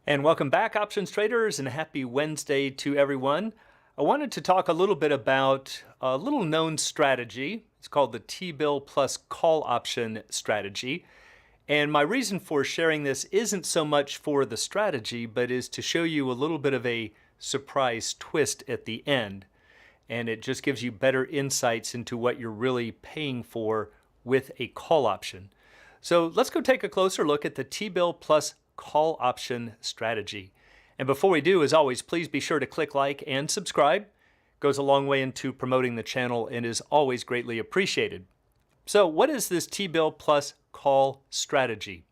And welcome back, options traders, and happy Wednesday to everyone. I wanted to talk a little bit about a little known strategy. It's called the T-bill plus call option strategy. And my reason for sharing this isn't so much for the strategy, but is to show you a little bit of a surprise twist at the end. And it just gives you better insights into what you're really paying for with a call option. So let's go take a closer look at the T-bill plus call option strategy. And before we do, as always, please be sure to click like and subscribe. It goes a long way into promoting the channel and is always greatly appreciated. So what is this T-bill plus call strategy?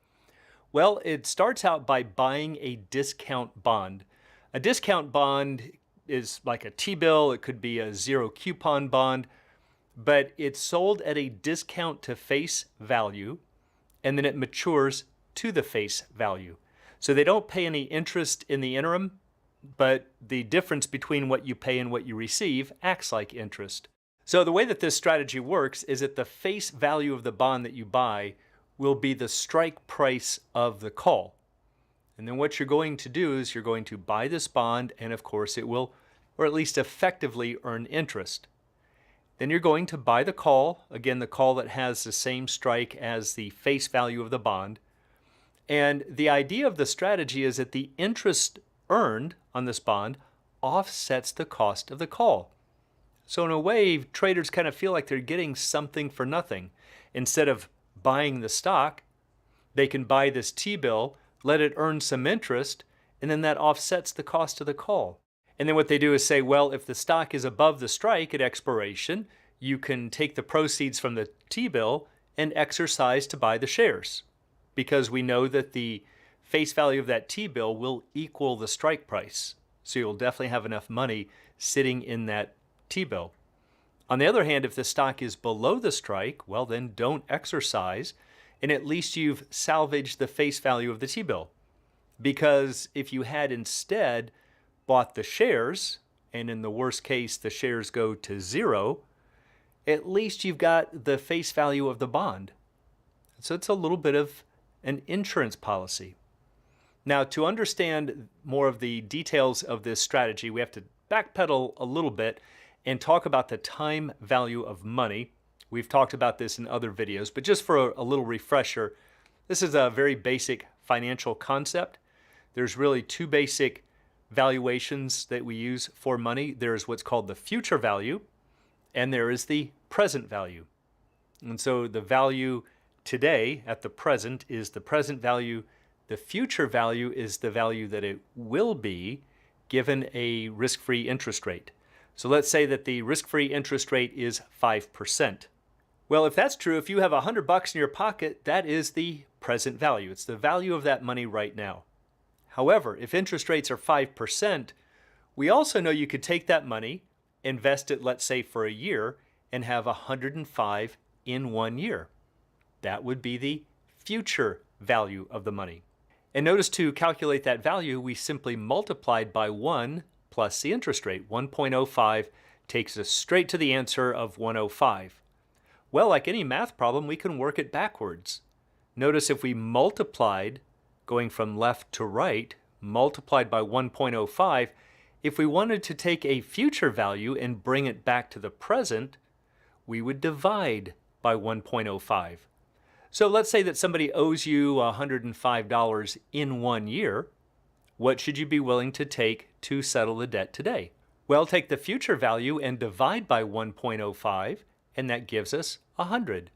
Well, it starts out by buying a discount bond. A discount bond is like a T-bill. It could be a zero coupon bond, but it's sold at a discount to face value, and then it matures to the face value. So they don't pay any interest in the interim, but the difference between what you pay and what you receive acts like interest. So the way that this strategy works is that the face value of the bond that you buy will be the strike price of the call. And then what you're going to do is you're going to buy this bond, and of course it will, or at least effectively, earn interest. Then you're going to buy the call, again the call that has the same strike as the face value of the bond. And the idea of the strategy is that the interest earned on this bond offsets the cost of the call. So in a way, traders kind of feel like they're getting something for nothing. Instead of buying the stock, they can buy this T-bill, let it earn some interest, and then that offsets the cost of the call. And then what they do is say, well, if the stock is above the strike at expiration, you can take the proceeds from the T-bill and exercise to buy the shares, because we know that the face value of that T-bill will equal the strike price. So you'll definitely have enough money sitting in that T-bill. On the other hand, if the stock is below the strike, well, then don't exercise, and at least you've salvaged the face value of the T-bill. Because if you had instead bought the shares, and in the worst case, the shares go to zero, at least you've got the face value of the bond. So it's a little bit of an insurance policy. Now, to understand more of the details of this strategy, we have to backpedal a little bit and talk about the time value of money. We've talked about this in other videos, but just for a little refresher, this is a very basic financial concept. There's really two basic valuations that we use for money. There's what's called the future value, and there is the present value. And so the value today at the present is the present value. The future value is the value that it will be given a risk-free interest rate. So let's say that the risk-free interest rate is 5%. Well, if that's true, if you have $100 in your pocket, that is the present value. It's the value of that money right now. However, if interest rates are 5%, we also know you could take that money, invest it, let's say, for a year, and have 105 in 1 year. That would be the future value of the money. And notice, to calculate that value, we simply multiplied by 1 plus the interest rate. 1.05 takes us straight to the answer of 105. Well, like any math problem, we can work it backwards. Notice if we multiplied, going from left to right, multiplied by 1.05, if we wanted to take a future value and bring it back to the present, we would divide by 1.05. So let's say that somebody owes you $105 in 1 year. What should you be willing to take to settle the debt today? Well, take the future value and divide by 1.05, and that gives us 100.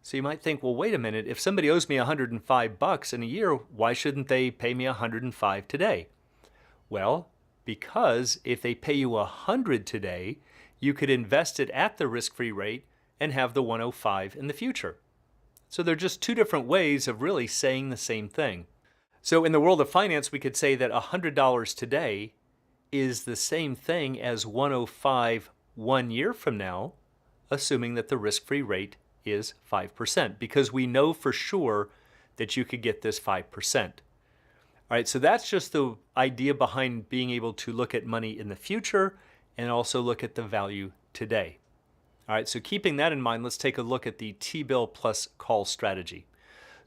So you might think, well, wait a minute, if somebody owes me $105 in a year, why shouldn't they pay me 105 today? Well, because if they pay you 100 today, you could invest it at the risk-free rate and have the 105 in the future. So they're just two different ways of really saying the same thing. So in the world of finance, we could say that $100 today is the same thing as 105 1 year from now, assuming that the risk-free rate is 5%, because we know for sure that you could get this 5%. All right, so that's just the idea behind being able to look at money in the future and also look at the value today. All right, so keeping that in mind, let's take a look at the T-bill plus call strategy.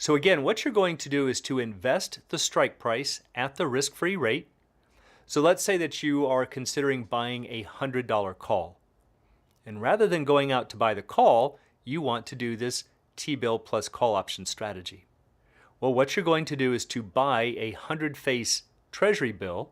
So again, what you're going to do is to invest the strike price at the risk-free rate. So let's say that you are considering buying a $100 call. And rather than going out to buy the call, you want to do this T-bill plus call option strategy. Well, what you're going to do is to buy a 100-face treasury bill,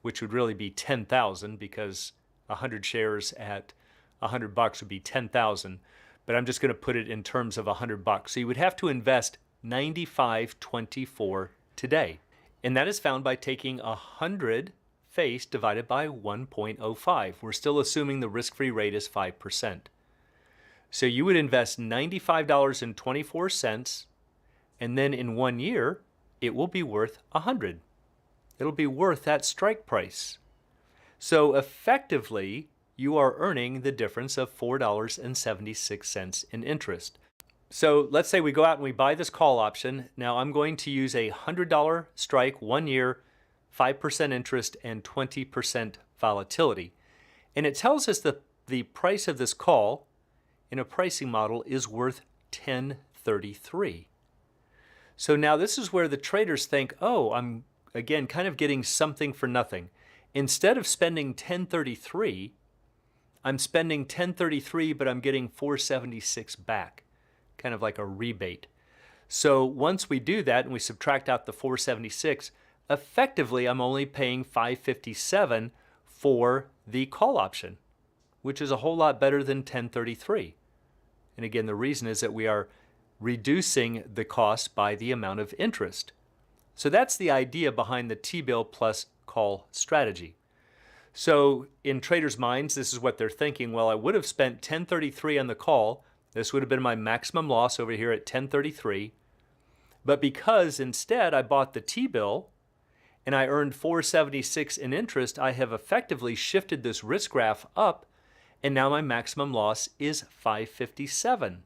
which would really be 10,000 because 100 shares at $100 would be 10,000. But I'm just going to put it in terms of $100. So you would have to invest $95.24 today. And that is found by taking 100 face divided by 1.05. We're still assuming the risk-free rate is 5%. So you would invest $95.24, and then in 1 year, it will be worth 100. It'll be worth that strike price. So effectively, you are earning the difference of $4.76 in interest. So let's say we go out and we buy this call option. Now I'm going to use a $100 strike, 1 year, 5% interest, and 20% volatility. And it tells us that the price of this call in a pricing model is worth $10.33. So now this is where the traders think, oh, I'm again kind of getting something for nothing. Instead of spending $10.33, I'm spending $10.33, but I'm getting $4.76 back, kind of like a rebate. So once we do that and we subtract out the $4.76, effectively I'm only paying $5.57 for the call option, which is a whole lot better than $10.33. And again, the reason is that we are reducing the cost by the amount of interest. So that's the idea behind the T-bill plus call strategy. So in traders' minds, this is what they're thinking. Well, I would have spent $10.33 on the call. This would have been my maximum loss over here at $10.33. But because instead I bought the T-bill and I earned $4.76 in interest, I have effectively shifted this risk graph up, and now my maximum loss is $5.57.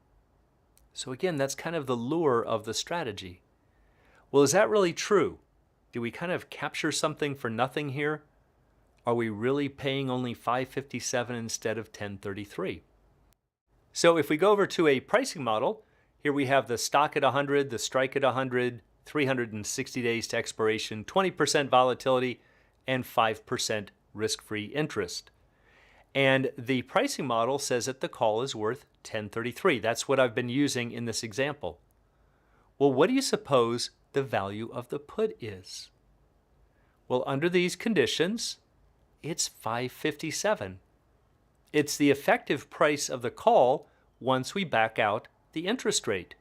So again, that's kind of the lure of the strategy. Well, is that really true? Do we kind of capture something for nothing here? Are we really paying only $5.57 instead of $10.33? So if we go over to a pricing model, here we have the stock at 100, the strike at 100, 360 days to expiration, 20% volatility, and 5% risk-free interest. And the pricing model says that the call is worth $10.33. That's what I've been using in this example. Well, what do you suppose the value of the put is? Well, under these conditions, it's $5.57. It's the effective price of the call once we back out the interest rate.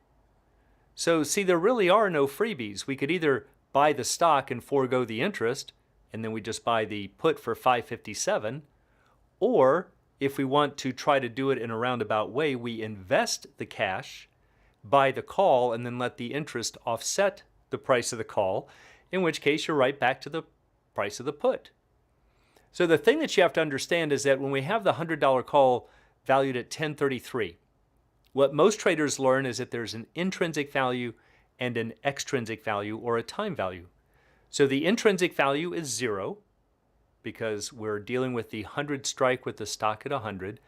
So see, there really are no freebies. We could either buy the stock and forego the interest, and then we just buy the put for $5.57, or if we want to try to do it in a roundabout way, we invest the cash, buy the call, and then let the interest offset the price of the call, in which case you're right back to the price of the put. So the thing that you have to understand is that when we have the $100 call valued at $10.33, what most traders learn is that there's an intrinsic value and an extrinsic value, or a time value. So the intrinsic value is 0 because we're dealing with the 100 strike with the stock at 100,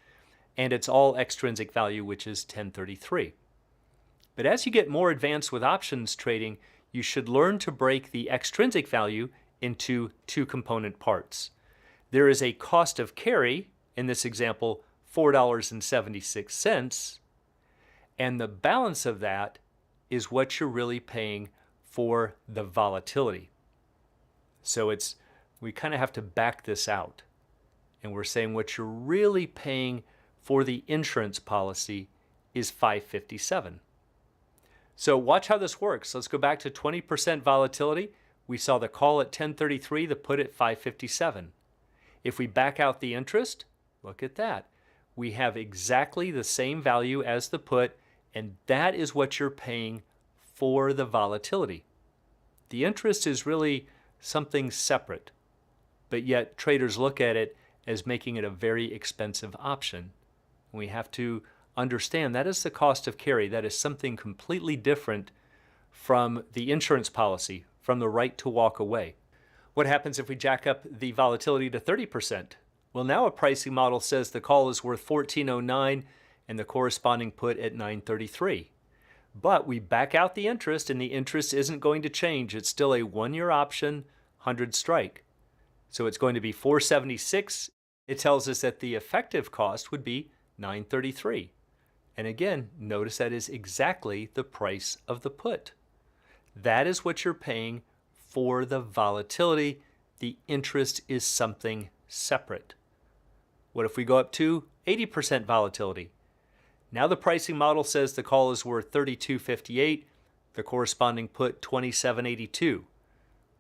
and it's all extrinsic value, which is $10.33. But as you get more advanced with options trading, you should learn to break the extrinsic value into two component parts. There is a cost of carry, in this example, $4.76, and the balance of that is what you're really paying for the volatility. So we kind of have to back this out. And we're saying what you're really paying for the insurance policy is $5.57. So watch how this works. Let's go back to 20% volatility. We saw the call at $10.33, the put at $5.57. If we back out the interest, look at that. We have exactly the same value as the put, and that is what you're paying for the volatility. The interest is really something separate, but yet traders look at it as making it a very expensive option. We have to understand that is the cost of carry. That is something completely different from the insurance policy, from the right to walk away. What happens if we jack up the volatility to 30%? Well, now a pricing model says the call is worth $14.09 and the corresponding put at $9.33. But we back out the interest, and the interest isn't going to change. It's still a 1-year option, 100 strike. So it's going to be 476. It tells us that the effective cost would be 933. And again, notice that is exactly the price of the put. That is what you're paying for the volatility. The interest is something separate. What if we go up to 80% volatility? Now the pricing model says the call is worth $32.58, the corresponding put $27.82.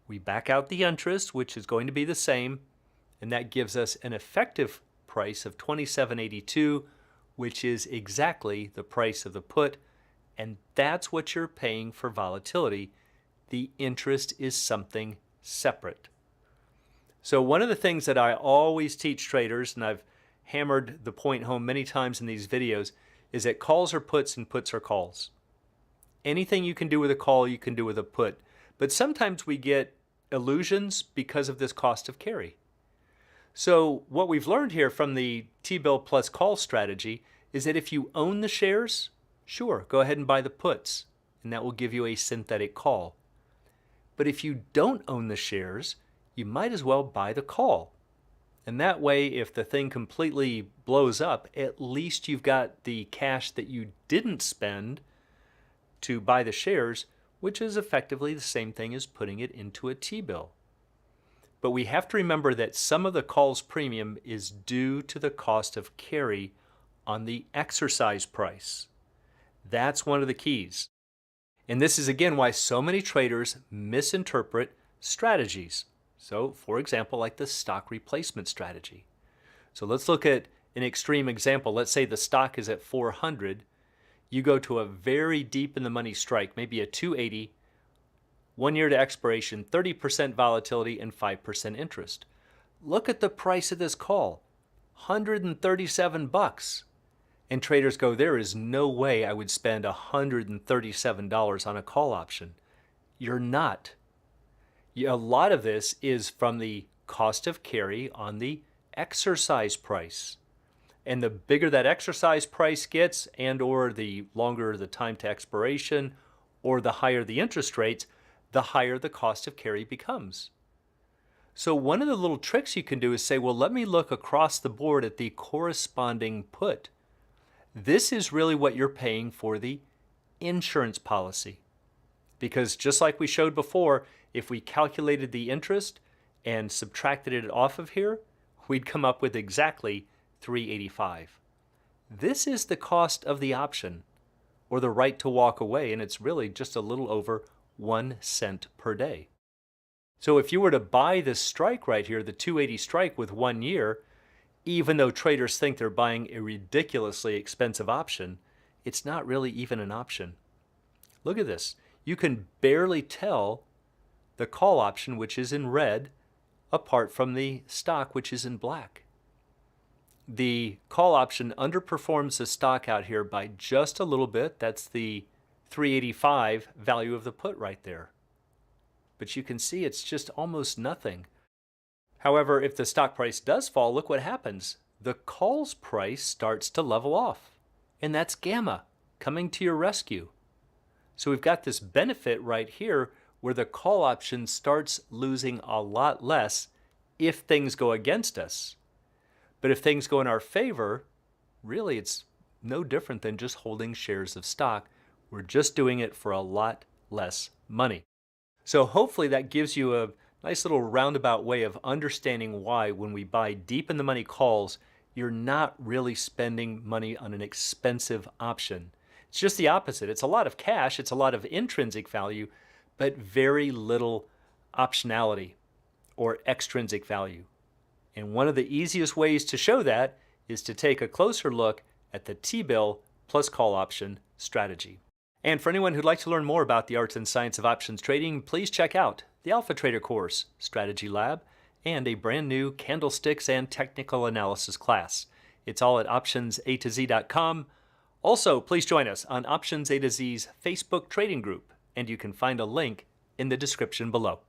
We back out the interest, which is going to be the same, and that gives us an effective price of $27.82, which is exactly the price of the put, and that's what you're paying for volatility. The interest is something separate. So one of the things that I always teach traders, and I've hammered the point home many times in these videos, is that calls are puts and puts are calls. Anything you can do with a call, you can do with a put. But sometimes we get illusions because of this cost of carry. So what we've learned here from the T-bill plus call strategy is that if you own the shares, sure, go ahead and buy the puts, and that will give you a synthetic call. But if you don't own the shares, you might as well buy the call. And that way, if the thing completely blows up, at least you've got the cash that you didn't spend to buy the shares, which is effectively the same thing as putting it into a T-bill. But we have to remember that some of the call's premium is due to the cost of carry on the exercise price. That's one of the keys. And this is again why so many traders misinterpret strategies. So, for example, like the stock replacement strategy. So let's look at an extreme example. Let's say the stock is at 400. You go to a very deep in the money strike, maybe a 280, 1 year to expiration, 30% volatility, and 5% interest. Look at the price of this call, $137. And traders go, there is no way I would spend $137 on a call option. You're not. A lot of this is from the cost of carry on the exercise price. And the bigger that exercise price gets, and or the longer the time to expiration, or the higher the interest rates, the higher the cost of carry becomes. So one of the little tricks you can do is say, well, let me look across the board at the corresponding put. This is really what you're paying for the insurance policy. Because just like we showed before, if we calculated the interest and subtracted it off of here, we'd come up with exactly $385. This is the cost of the option, or the right to walk away, and it's really just a little over 1 cent per day. So if you were to buy this strike right here, the 280 strike with 1 year, even though traders think they're buying a ridiculously expensive option, it's not really even an option. Look at this. You can barely tell the call option, which is in red, apart from the stock, which is in black. The call option underperforms the stock out here by just a little bit. That's the 385 value of the put right there. But you can see it's just almost nothing. However, if the stock price does fall, look what happens. The call's price starts to level off. And that's gamma coming to your rescue. So we've got this benefit right here where the call option starts losing a lot less if things go against us. But if things go in our favor, really it's no different than just holding shares of stock. We're just doing it for a lot less money. So hopefully that gives you a nice little roundabout way of understanding why when we buy deep in the money calls, you're not really spending money on an expensive option. It's just the opposite. It's a lot of cash, it's a lot of intrinsic value, but very little optionality or extrinsic value. And one of the easiest ways to show that is to take a closer look at the T-bill plus call option strategy. And for anyone who'd like to learn more about the arts and science of options trading, please check out the Alpha Trader course, Strategy Lab, and a brand new candlesticks and technical analysis class. It's all at optionsatoz.com. Also, please join us on Options A to Z's Facebook trading group, and you can find a link in the description below.